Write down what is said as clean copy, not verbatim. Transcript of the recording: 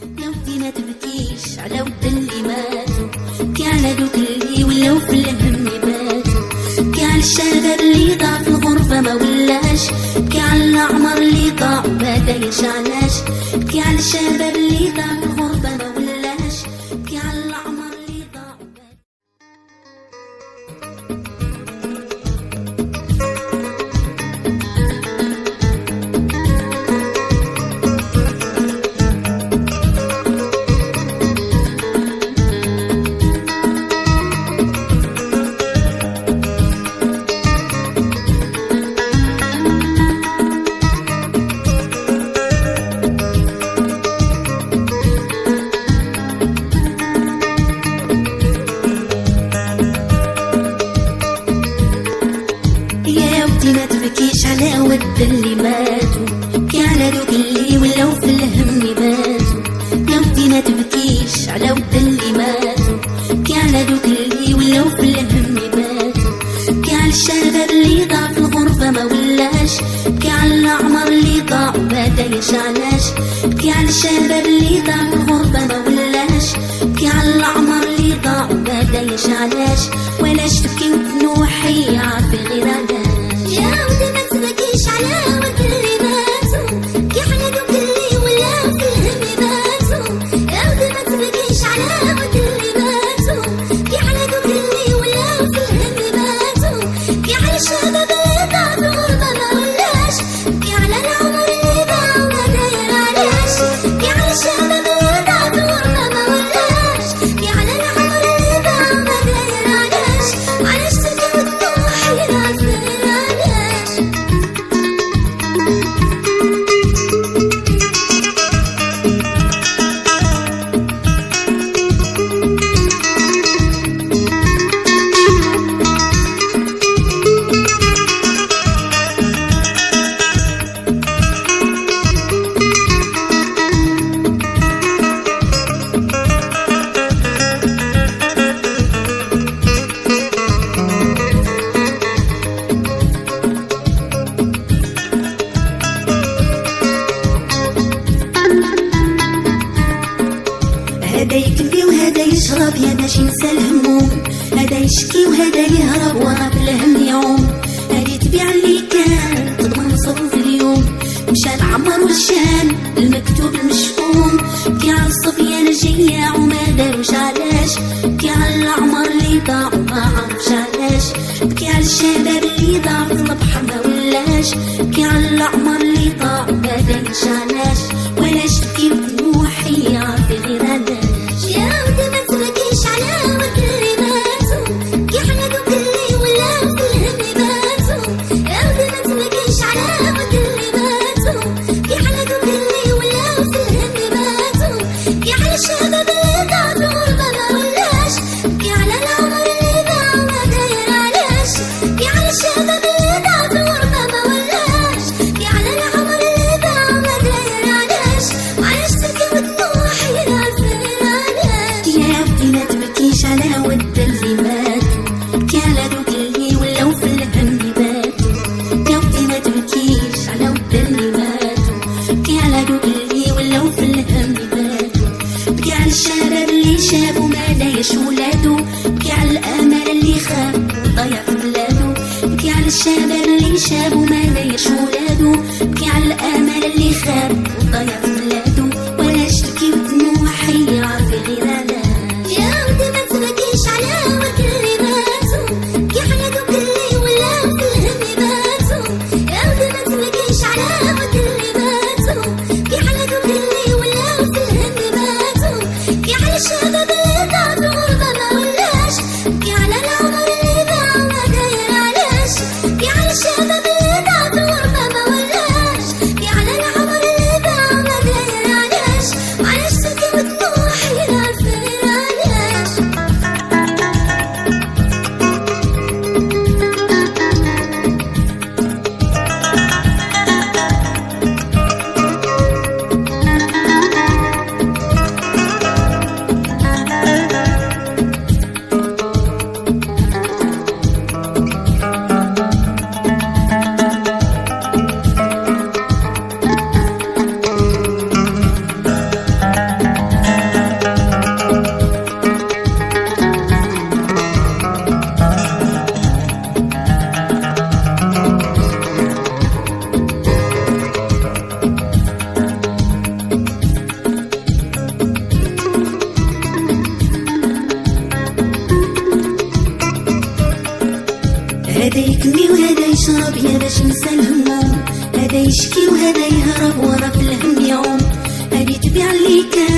يا ودي ما تبكيش على ود اللي ماتوا، بكي على دوك اللي ولاو في الهم باتوا، بكي على الشباب اللي ضاع في الغربة ما ولاش، بكي على العمر اللي ضاع ما دايش علاش، بكي على الشباب اللي ضاع في الغربة ما ولاش، بكي على العمر اللي ضاع. ما تبكيش على ود اللي ماتوا، بكي على دوك اللي ولاو في الهم باتوا، يا ودي ما تبكيش على ود اللي ماتوا، بكي على دوك اللي ولاو في الهم باتوا، بكي على الشباب اللي ضاع في الغربة ما ولاش، بكي على العمر اللي ضاع ما دايش علاش، بكي على الشباب اللي ضاع في الغربة ما ولاش، بكي على العمر اللي ضاع ما دايش علاش، ولاش تبكي وتنوحي عافي غير علاش. يا ودي ما تبكيش على ود اللي ماتوا، بكي على دوك اللي ولاو في الهم باتوا، يا ودي ما تبكيش على ود اللي ماتوا، بكي على دوك اللي ولاو في الهم باتوا، بكي على الشباب اللي ضاع في الغربة ما ولاش، بكي على العمر اللي ضاع وما داير علاش، بكي على الشباب اللي ضاع في الغربة ما ولاش، بكي على العمر اللي ضاع وما داير علاش، علاش تبكي وتنوحي راسي هذا يكبي وهذا يشرب يا باش ينسى الهموم، هذا يشكي وهذا يهرب ورا في الهم يعوم، هذه تبيع اللي كان تضمن صروف اليوم، مشى العمر والشان المكتوب المشؤوم، بكي على الصبيان الجياع وما داروش علاش، بكي على العمر اللي ضاع وما عرفش علاش، بكي على الشباب اللي ضاع في البحر ما ولاش، بكي على العمر اللي ضاع وما داروش علاش، ولاش تبكي وتنوحي عافي غير علاش. يا ودي ما تبكيش على ود اللي ماتوا، بكي على دوك اللي ولاو في الهم باتوا، يا ودي ما تبكيش على ود اللي ماتوا، بكي على دوك اللي ولاو في الهم باتوا، بكي على الشباب اللي ضاع في الغربة ما ولاش، بكي على العمر اللي ضاع وما داير علاش، بكي على الشباب اللي ضاع في الغربة ما ولاش، بكي على العمر اللي ضاع وما داير علاش، علاش هذا يهرب ورا في الهم يعوم، هذه تبيع اللي كان